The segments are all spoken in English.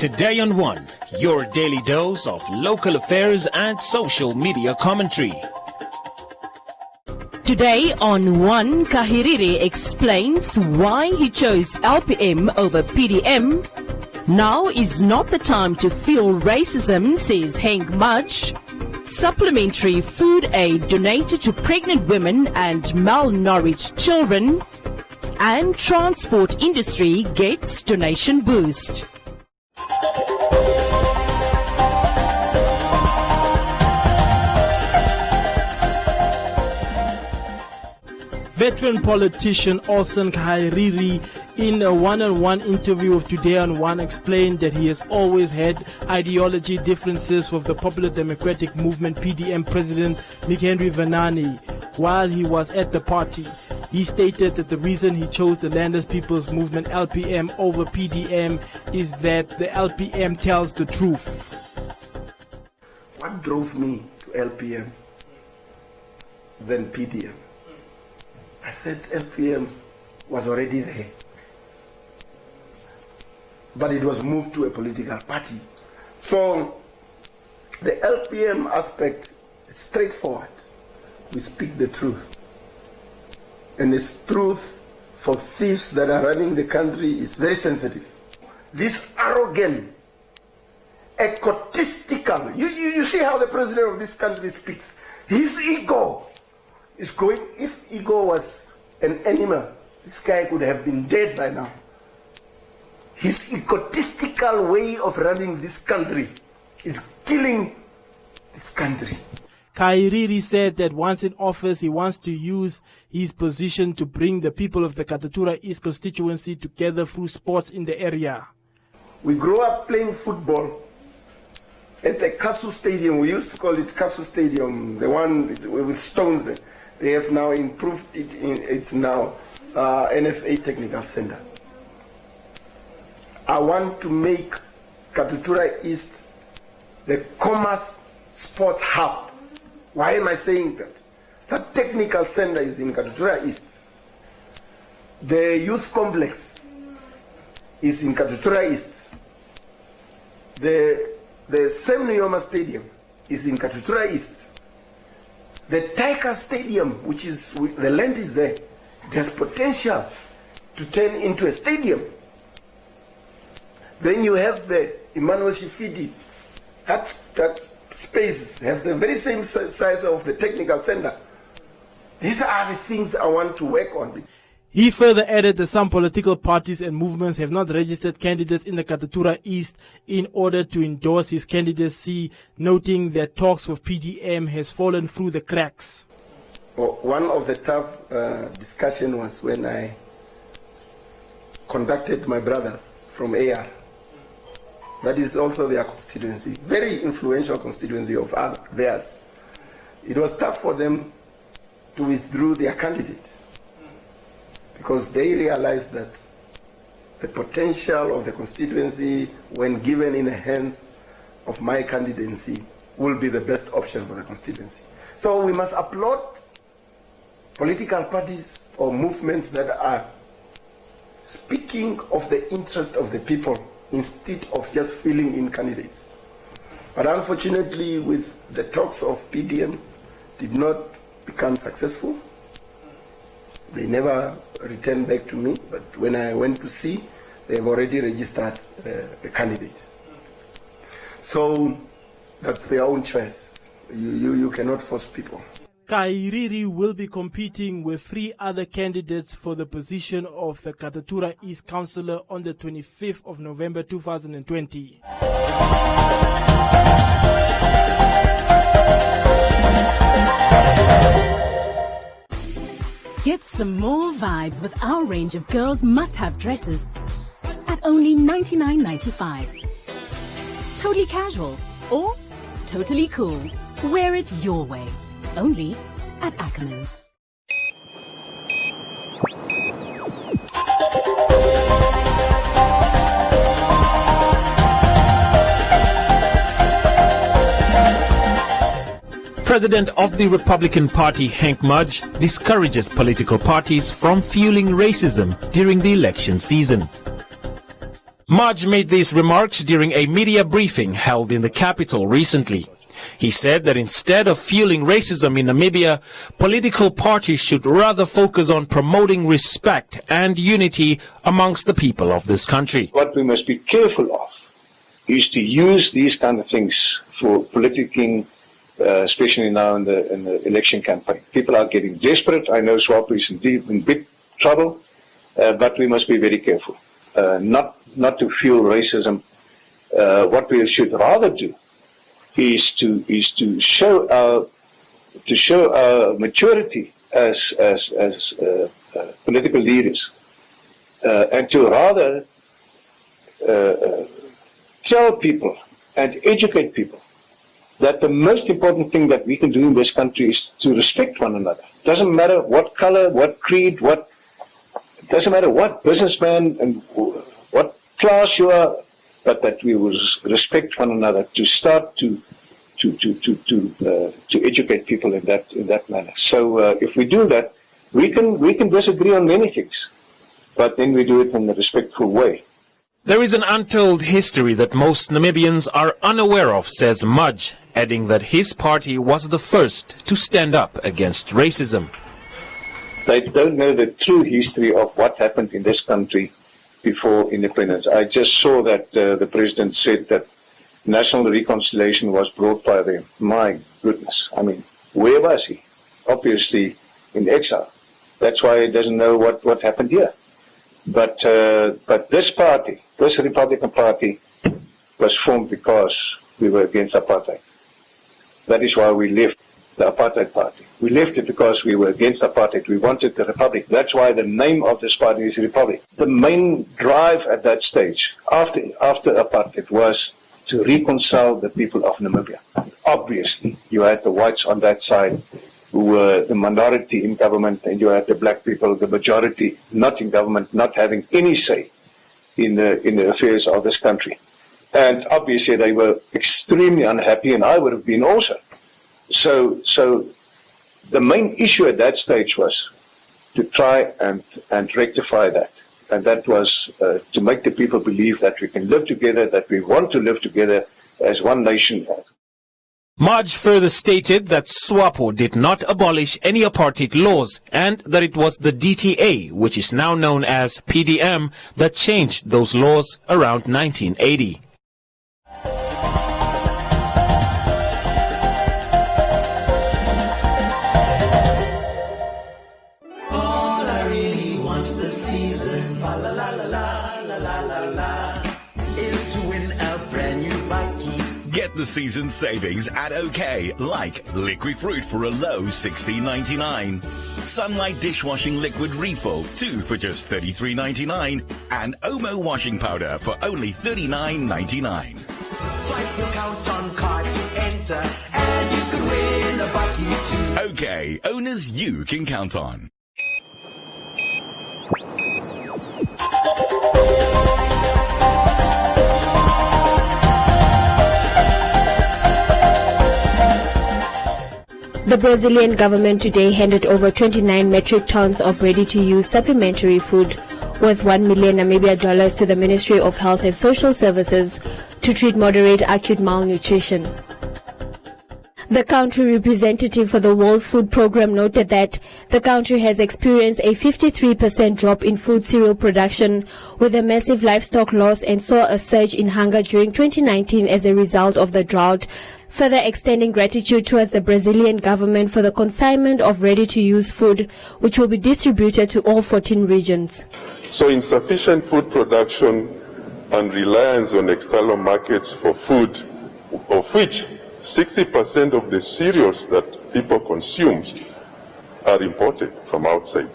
Today on One, your daily dose of local affairs and social media commentary. Today on One, Kahiriri explains why he chose LPM over PDM. Now is not the time to feel racism, says Henk Mudge. Supplementary food aid donated to pregnant women and malnourished children. And transport industry gets donation boost. Veteran politician Olsen Kahiriri, in a one-on-one interview of Today on One, explained that he has always had ideology differences with the Popular Democratic Movement PDM President McHenry Vanani while he was at the party. He stated that the reason he chose the Landers People's Movement LPM over PDM is that the LPM tells the truth. What drove me to LPM than PDM? I said LPM was already there, but it was moved to a political party. So the LPM aspect is straightforward. We speak the truth. And this truth for thieves that are running the country is very sensitive. This arrogant, egotistical, you see how the president of this country speaks. His ego is going, if ego was an animal, this guy could have been dead by now. His egotistical way of running this country is killing this country. Kahiriri said that once in office, he wants to use his position to bring the people of the Katutura East constituency together through sports in the area. We grew up playing football at the Kasu Stadium. We used to call it Kasu Stadium, the one with stones. They have now improved it. It's now NFA Technical Center. I want to make Katutura East the commerce sports hub. Why am I saying that? That technical center is in Katutura East. The youth complex is in Katutura East. The Sam Nujoma Stadium is in Katutura East. The Tiger Stadium, which is, the land is there, it has potential to turn into a stadium. Then you have the Emmanuel Shifidi. That space have the very same size of the technical center. These are the things I want to work on. He further added that some political parties and movements have not registered candidates in the Katutura East in order to endorse his candidacy, noting that talks with PDM has fallen through the cracks. Well, one of the tough discussion was when I contacted my brothers from AR. That is also their constituency, very influential constituency of theirs. It was tough for them to withdraw their candidate because they realized that the potential of the constituency, when given in the hands of my candidacy, will be the best option for the constituency. So we must applaud political parties or movements that are speaking of the interest of the people instead of just filling in candidates. But unfortunately, with the talks of PDM did not become successful. They never returned back to me, but when I went to see, they've already registered a candidate. So that's their own choice. You cannot force people. Kahiriri will be competing with 3 other candidates for the position of the Katutura East Councillor on the 25th of November 2020. Get some more vibes with our range of girls' must-have dresses at only $99.95. Totally casual or totally cool. Wear it your way. Only at Ackermans. President of the Republican Party, Henk Mudge, discourages political parties from fueling racism during the election season. Mudge made these remarks during a media briefing held in the capital recently. He said that instead of fueling racism in Namibia, political parties should rather focus on promoting respect and unity amongst the people of this country. What we must be careful of is to use these kind of things for politicking, especially now in the election campaign. People are getting desperate. I know SWAPO is indeed in big trouble, but we must be very careful not to fuel racism. What we should rather do is to show our maturity as political leaders, and to rather tell people and educate people that the most important thing that we can do in this country is to respect one another. Doesn't matter what color, what creed, doesn't matter what businessman and what class you are, but that we will respect one another, to start to educate people in that manner. So if we do that, we can disagree on many things, but then we do it in a respectful way. There is an untold history that most Namibians are unaware of, says Mudge, adding that his party was the first to stand up against racism. They don't know the true history of what happened in this country before independence. I just saw that the president said that national reconciliation was brought by them. My goodness. I mean, where was he? Obviously in exile. That's why he doesn't know what happened here. But this party, this Republican Party, was formed because we were against apartheid. That is why we left the apartheid party. We left it because we were against apartheid. We wanted the republic. That's why the name of this party is Republic. The main drive at that stage, after apartheid, was to reconcile the people of Namibia. Obviously, you had the whites on that side, who were the minority in government, and you had the black people, the majority, not in government, not having any say in the affairs of this country. And obviously they were extremely unhappy, and I would have been also. So the main issue at that stage was to try and rectify that. And that was to make the people believe that we can live together, that we want to live together as one nation. Mudge further stated that SWAPO did not abolish any apartheid laws, and that it was the DTA, which is now known as PDM, that changed those laws around 1980. Get the season savings at OK, like liquid fruit for a low $16.99. Sunlight dishwashing liquid refill, 2 for just $33.99. And Omo washing powder for only $39.99. Swipe your count on card to enter, and you can win a bucket too. OK, owners you can count on. The Brazilian government today handed over 29 metric tons of ready-to-use supplementary food worth $1 million Namibia to the Ministry of Health and Social Services to treat moderate acute malnutrition. The country representative for the World Food Programme noted that the country has experienced a 53% drop in food cereal production with a massive livestock loss, and saw a surge in hunger during 2019 as a result of the drought, further extending gratitude towards the Brazilian government for the consignment of ready-to-use food, which will be distributed to all 14 regions. So insufficient food production and reliance on external markets for food, of which 60% of the cereals that people consume are imported from outside.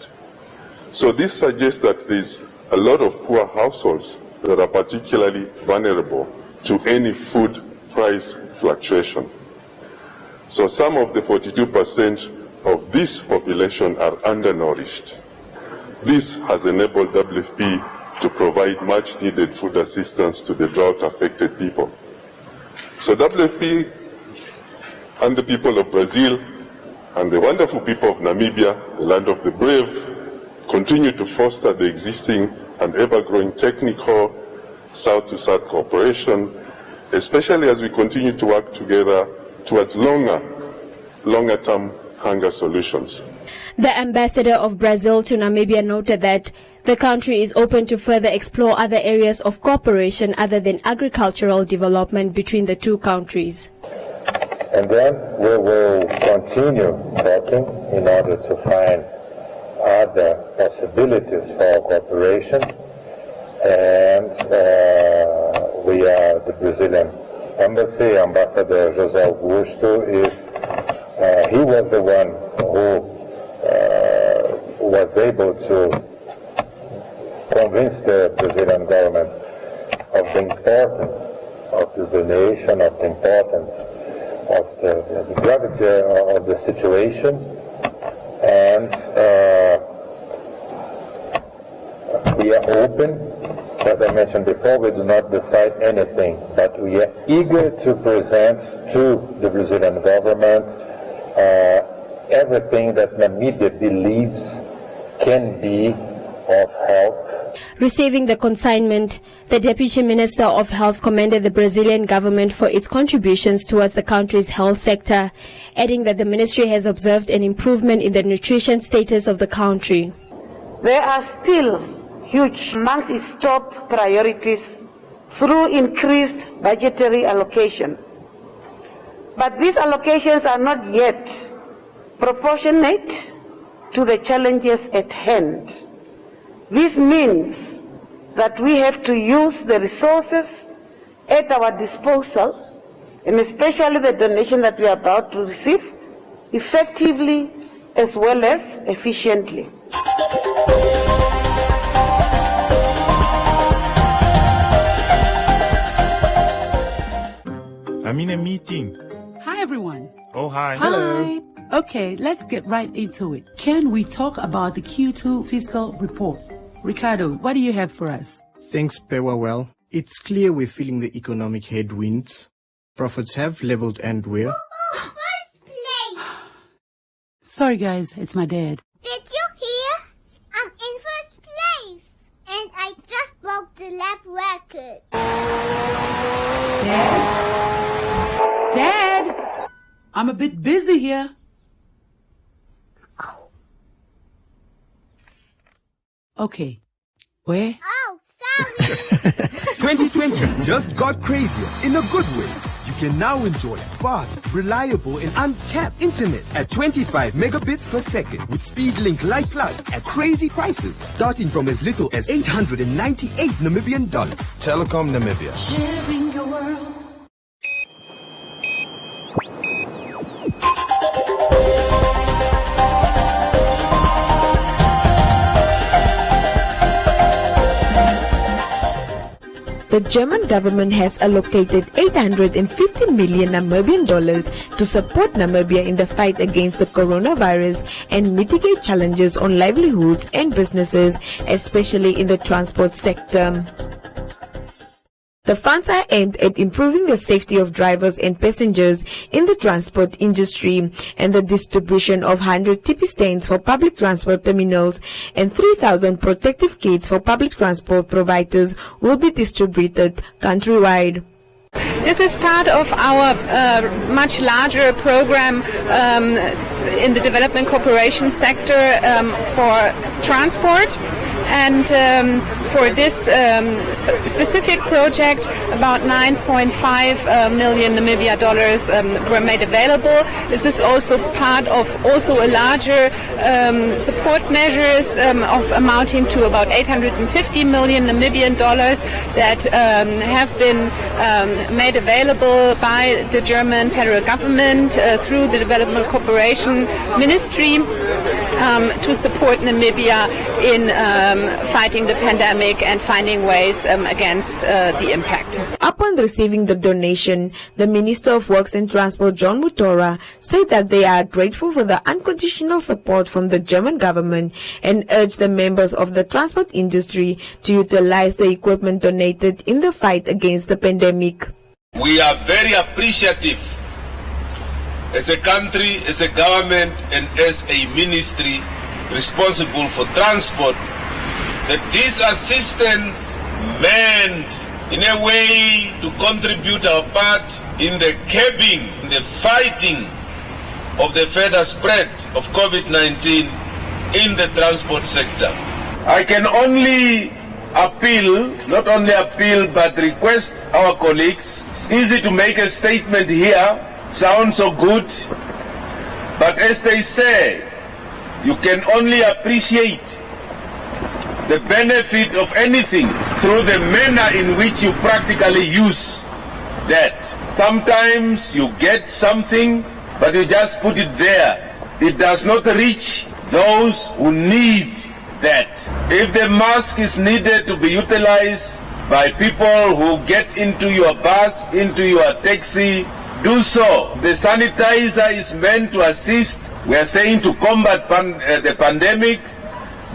So this suggests that there's a lot of poor households that are particularly vulnerable to any food price fluctuation. So some of the 42% of this population are undernourished. This has enabled WFP to provide much needed food assistance to the drought affected people. So WFP and the people of Brazil and the wonderful people of Namibia, the land of the brave, continue to foster the existing and ever-growing technical, South-to-South cooperation, especially as we continue to work together towards longer-term hunger solutions. The ambassador of Brazil to Namibia noted that the country is open to further explore other areas of cooperation other than agricultural development between the two countries. And then we will continue talking in order to find other possibilities for cooperation. And we are the Brazilian embassy. Ambassador José Augusto he was the one who was able to convince the Brazilian government of the importance of the donation, of the importance of the gravity of the situation, and we are open. As I mentioned before, we do not decide anything, but we are eager to present to the Brazilian government everything that Namibia believes can be of help. Receiving the consignment, the Deputy Minister of Health commended the Brazilian government for its contributions towards the country's health sector, adding that the ministry has observed an improvement in the nutrition status of the country. There are still huge amongst its top priorities through increased budgetary allocation. But these allocations are not yet proportionate to the challenges at hand. This means that we have to use the resources at our disposal, and especially the donation that we are about to receive, effectively as well as efficiently. I'm in a meeting. Hi, everyone. Oh, hi. Hi. Okay, let's get right into it. Can we talk about the Q2 fiscal report? Ricardo, what do you have for us? Thanks, Pewa. Well, it's clear we're feeling the economic headwinds. Profits have leveled and we're... First place! Sorry, guys, it's my dad. Did you hear? I'm in first place. And I just broke the lap record. Dad? I'm a bit busy here. Oh. Okay. Where? Oh, sorry. 2020 just got crazier in a good way. You can now enjoy fast, reliable, and uncapped internet at 25 megabits per second with SpeedLink Lite Plus at crazy prices, starting from as little as 898 Namibian dollars. Telecom Namibia. Sharing your world. The German government has allocated 850 million Namibian dollars to support Namibia in the fight against the coronavirus and mitigate challenges on livelihoods and businesses, especially in the transport sector. The funds are aimed at improving the safety of drivers and passengers in the transport industry, and the distribution of 100 TP stands for public transport terminals and 3,000 protective kits for public transport providers will be distributed countrywide. This is part of our much larger program in the development cooperation sector for transport. And for this specific project, about 9.5 million Namibia dollars were made available. This is also part of also a larger support measures of amounting to about 850 million Namibian dollars that have been made available by the German federal government through the Development Cooperation Ministry to support Namibia in fighting the pandemic and finding ways against the impact. Upon receiving the donation, the Minister of Works and Transport, John Mutora, said that they are grateful for the unconditional support from the German government and urged the members of the transport industry to utilize the equipment donated in the fight against the pandemic. We are very appreciative as a country, as a government, and as a ministry responsible for transport, that this assistance, manned in a way to contribute our part in the curbing, in the fighting of the further spread of COVID-19 in the transport sector. I can only appeal, not only appeal, but request our colleagues. It's easy to make a statement here, sounds so good, but as they say, you can only appreciate the benefit of anything through the manner in which you practically use that. Sometimes you get something, but you just put it there. It does not reach those who need that. If the mask is needed to be utilized by people who get into your bus, into your taxi, do so. The sanitizer is meant to assist, we are saying, to combat the pandemic.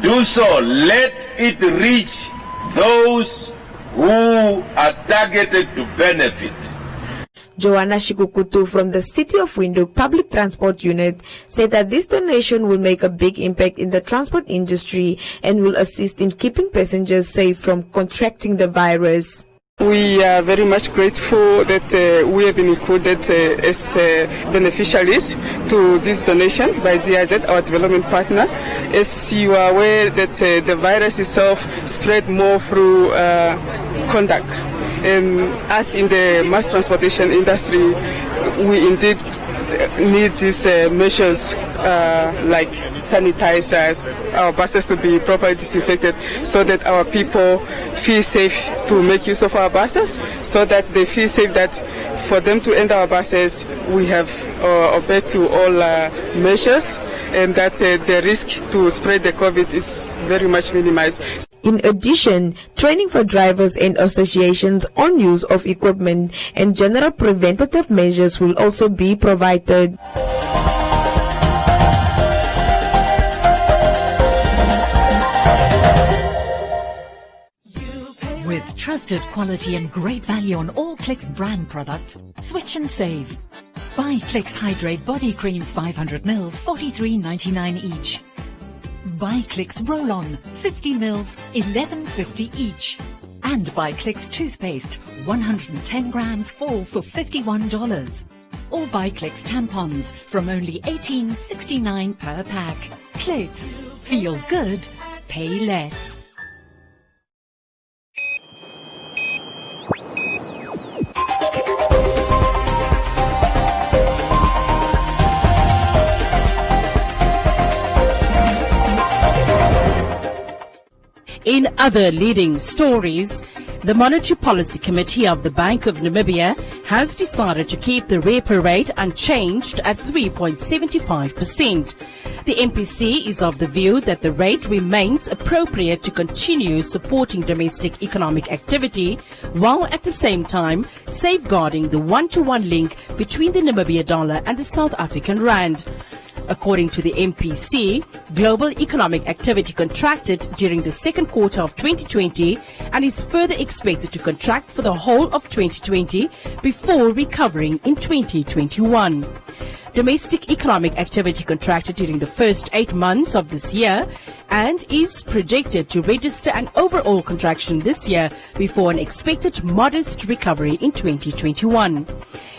Do so. Let it reach those who are targeted to benefit. Joanna Shikukutu from the City of Windhoek Public Transport Unit said that this donation will make a big impact in the transport industry and will assist in keeping passengers safe from contracting the virus. We are very much grateful that we have been included as beneficiaries to this donation by ZIZ, our development partner. As you are aware that the virus itself spread more through contact. And us in the mass transportation industry, we indeed need these measures like sanitizers, our buses to be properly disinfected so that our people feel safe to make use of our buses, so that they feel safe that for them to enter our buses we have obeyed to all measures and that the risk to spread the COVID is very much minimized. In addition, training for drivers and associations on use of equipment and general preventative measures will also be provided. With trusted quality and great value on all Clicks brand products, switch and save. Buy Clicks Hydrate Body Cream 500 mils, $43.99 each. Buy Clicks Roll-On 50 mils, $11.50 each. And buy Clicks Toothpaste 110 grams, 4 for $51. Or buy Clicks Tampons from only $18.69 per pack. Clicks. Feel good. Pay less. In other leading stories, the Monetary Policy Committee of the Bank of Namibia has decided to keep the repo rate unchanged at 3.75%. The MPC is of the view that the rate remains appropriate to continue supporting domestic economic activity, while at the same time safeguarding the one-to-one link between the Namibia dollar and the South African rand. According to the MPC, global economic activity contracted during the second quarter of 2020 and is further expected to contract for the whole of 2020 before recovering in 2021. Domestic economic activity contracted during the first 8 months of this year and is projected to register an overall contraction this year before an expected modest recovery in 2021.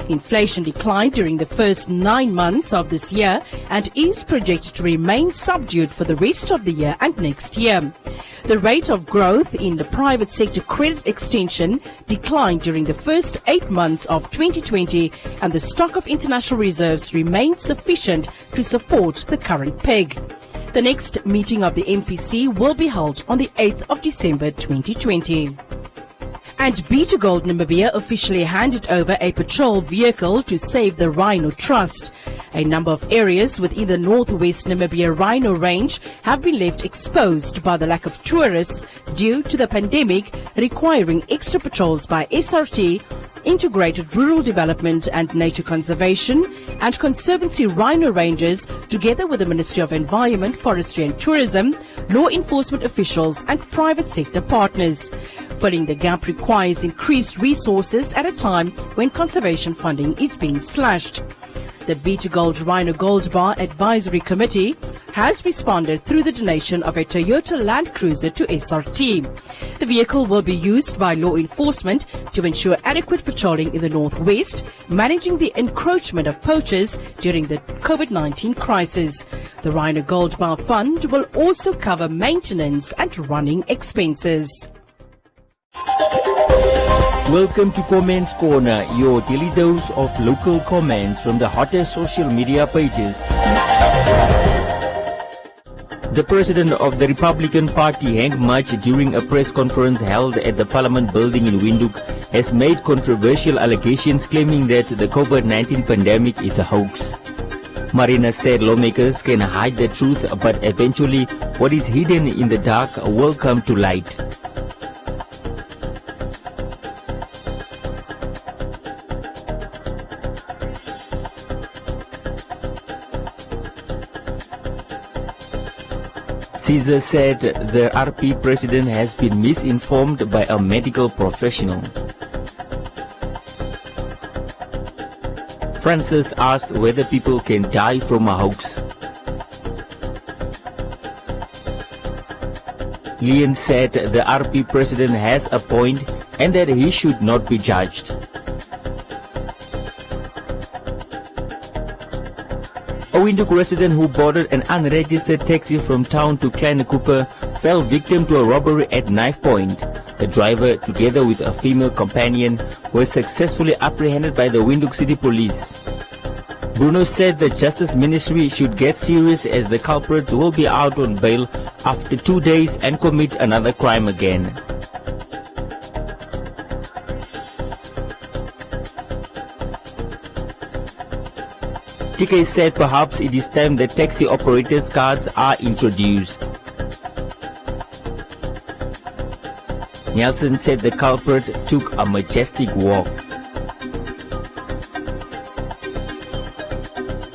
Inflation declined during the first 9 months of this year and is projected to remain subdued for the rest of the year and next year. The rate of growth in the private sector credit extension declined during the first 8 months of 2020, and the stock of international reserves remained sufficient to support the current peg. The next meeting of the MPC will be held on the 8th of December 2020. And B2Gold Namibia officially handed over a patrol vehicle to save the Rhino Trust. A number of areas within the northwest Namibia Rhino Range have been left exposed by the lack of tourists due to the pandemic, requiring extra patrols by SRT, Integrated Rural Development and Nature Conservation, and Conservancy Rhino Rangers, together with the Ministry of Environment, Forestry and Tourism, law enforcement officials and private sector partners. Filling the gap requires increased resources at a time when conservation funding is being slashed. The B2Gold Rhino Gold Bar Advisory Committee has responded through the donation of a Toyota Land Cruiser to SRT. The vehicle will be used by law enforcement to ensure adequate patrolling in the northwest, managing the encroachment of poachers during the COVID-19 crisis. The Rhino Gold Bar Fund will also cover maintenance and running expenses. Welcome to Comments Corner, your daily dose of local comments from the hottest social media pages. The president of the Republican Party, Hank Mudge, during a press conference held at the Parliament building in Windhoek, has made controversial allegations claiming that the COVID-19 pandemic is a hoax. Marina said lawmakers can hide the truth, but eventually what is hidden in the dark will come to light. Caesar said the RP president has been misinformed by a medical professional. Francis asked whether people can die from a hoax. Leon said the RP president has a point and that he should not be judged. A Windhoek resident who boarded an unregistered taxi from town to Kleine Cooper fell victim to a robbery at knife point. The driver, together with a female companion, was successfully apprehended by the Windhoek City Police. Bruno said the Justice Ministry should get serious as the culprits will be out on bail after 2 days and commit another crime again. TK said perhaps it is time that taxi operators' cards are introduced. Nelson said the culprit took a majestic walk.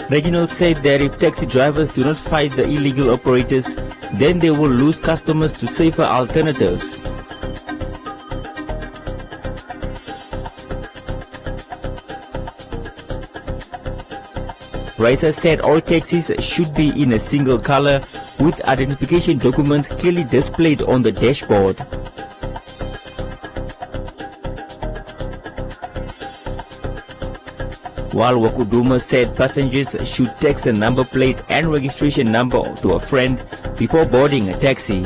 Reginald said that if taxi drivers do not fight the illegal operators, then they will lose customers to safer alternatives. Raisa said all taxis should be in a single color with identification documents clearly displayed on the dashboard. While Wakuduma said passengers should text a number plate and registration number to a friend before boarding a taxi.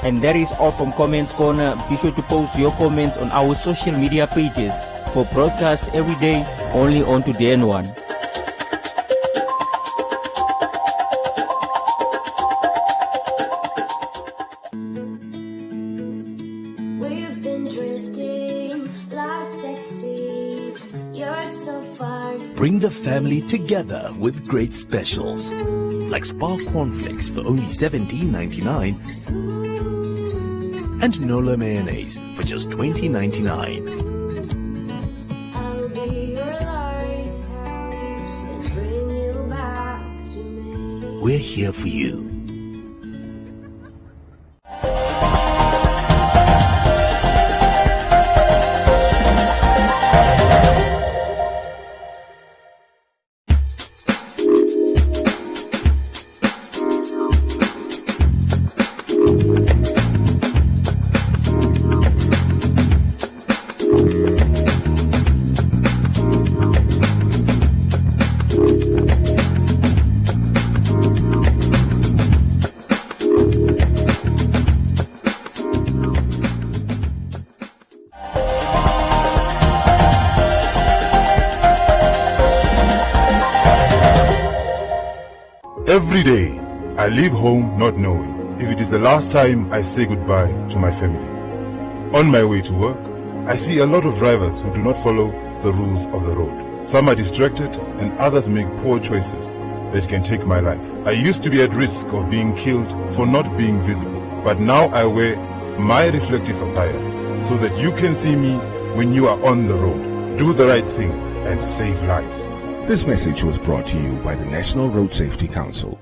And that is all from Comments Corner. Be sure to post your comments on our social media pages for broadcast every day only on Today and One. We've been drifting, lost at sea. You're so far. Bring the family together with great specials like Spa cornflakes for only $17.99 and Nola mayonnaise for just $20.99. I'll be your lighthouse and bring you back to me. We're here for you. Every day, I leave home not knowing if it is the last time I say goodbye to my family. On my way to work, I see a lot of drivers who do not follow the rules of the road. Some are distracted and others make poor choices that can take my life. I used to be at risk of being killed for not being visible, but now I wear my reflective attire so that you can see me when you are on the road. Do the right thing and save lives. This message was brought to you by the National Road Safety Council.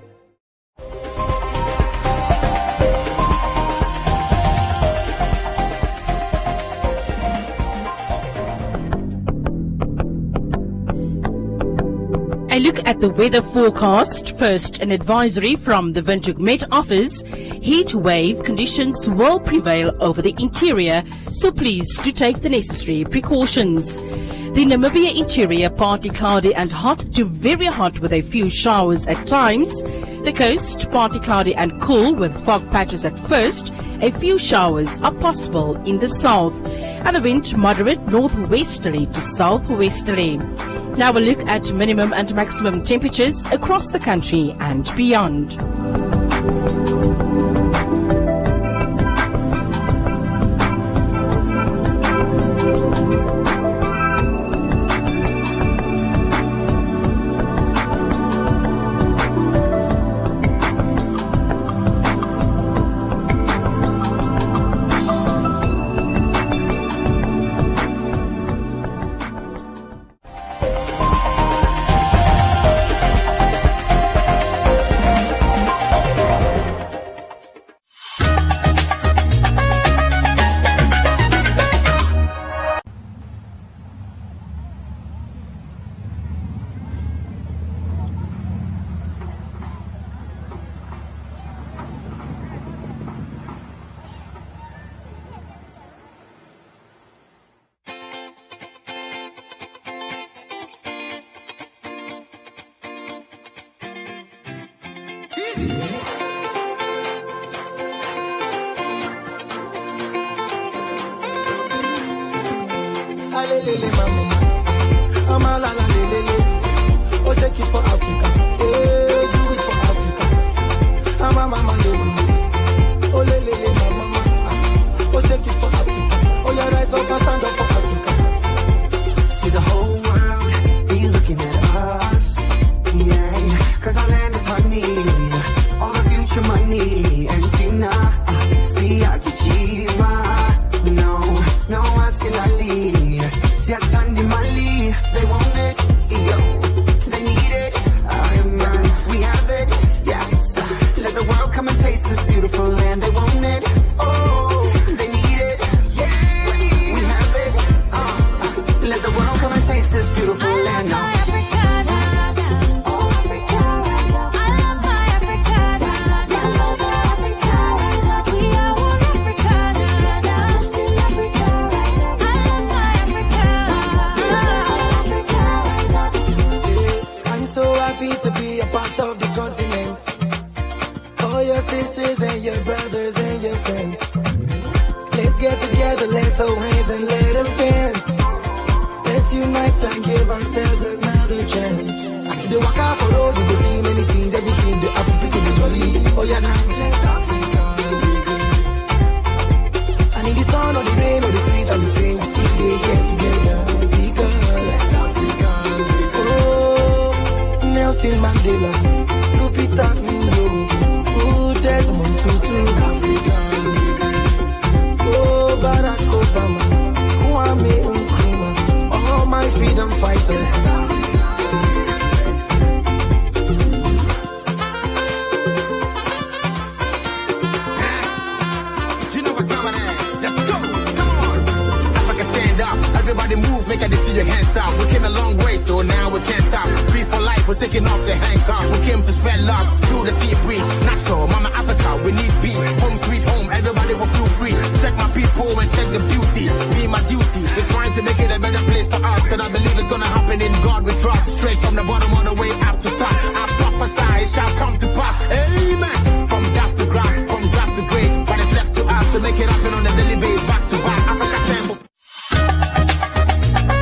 The weather forecast, first an advisory from the Windhoek Met Office. Heat wave conditions will prevail over the interior, so please do take the necessary precautions. The Namibia interior partly cloudy and hot to very hot with a few showers at times. The coast partly cloudy and cool with fog patches at first. A few showers are possible in the south. And the wind moderate northwesterly to southwesterly. Now a look at minimum and maximum temperatures across the country and beyond. Oh, shake it for Africa. Hey, do it for Africa. Mama, oh, lele, mama. Oh, shake it for Africa. Oh, yeah, rise up and stand up for Africa. See the whole world be looking at us. Yeah, cause our land is honey. All the future money. And see now, see Akichima. No, I see Lali. See Atandi Mali. They want it. They need it. We have it. Yes. Let the world come and taste this beautiful land. They want it. Oh, they need it. Yeah. We have it. Let the world come and taste this beautiful land. Now. To be a part of this continent. All your sisters and your brothers and your friends. Let's get together, let's hold hands and let us dance. Let's unite and give ourselves another chance. I see the walk out for road, you can see many things, everything, the apple picking the jolly. Oh yeah, now let Africa be good. And in the sun or the rain or the street or the pain, we still be here together. Because let Africa be good. Nelson Mandela, Lupita Nyong'o, Desmond Tutu, oh Barack Obama, Kwame Nkrumah, all my freedom fighters. You know what time it is? Let's go, come on. Africa stand up, everybody move, make a see your hands up. We came a long way, so now we can't stop. Free for life, we're taking off the handcuffs. We came to spread love through the sea breeze. Natural, Mama Africa, we need peace. Home sweet home, everybody will feel free. Check my people and check the beauty. Be my duty. We're trying to make it a better place for us, and I believe it's gonna happen in God we trust.